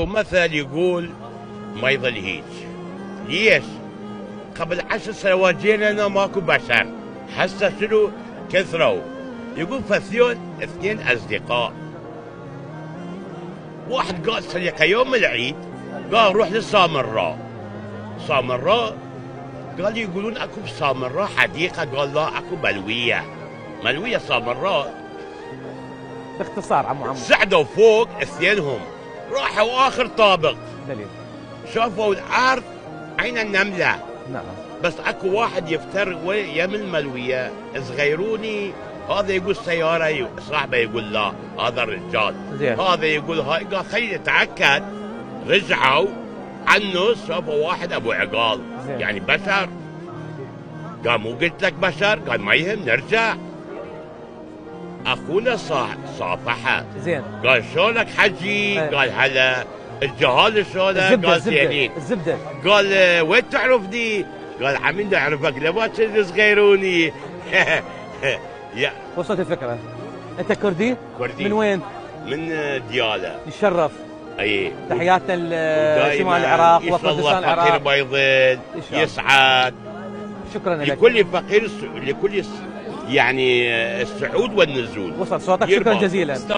مثل يقول ما يظل هيك. ليش؟ قبل 10 سنوات جينا ماكو بشر، هسه شنو كثروا. يقول فثيون اثنين اصدقاء، واحد قال صديقه يوم العيد قال روح للسامراء. سامراء قال لي يقولون اكو بسامراء حديقه، قال لا اكو ملويه. ملويه سامراء. باختصار عمو صعدوا فوق اثنينهم، راحوا اخر طابق دليل. شافوا الارض عين النمله، نعم. بس اكو واحد يفتر يم الملويه صغيروني. هذا يقول سياره، صاحبه يقول لا هذا الرجال. زين. هذا يقول هاي، قال خلينا نتاكد. رجعوا عنه شافوا واحد ابو عقال. زين. يعني بشر. قال مو قلت لك بشر؟ قال ما يهم نرجع. اخونا صافحه. زين. قال شلونك حجي؟ ايه. قال هلا. الجهال شلونك؟ قال زينين. الزبده. قال وين تعرفني؟ قال عمين اعرفك لما كنت صغيروني. يا وصلت الفكره. انت كردي؟ كردي. من وين؟ من دياله. يتشرف. اي. تحياتنا لشمال العراق وكردستان العراق. فقير ما يضل يسعد. شكرا لك. لكل فقير، لكل يعني الصعود والنزول. وصل صوتك. شكرا جزيلا.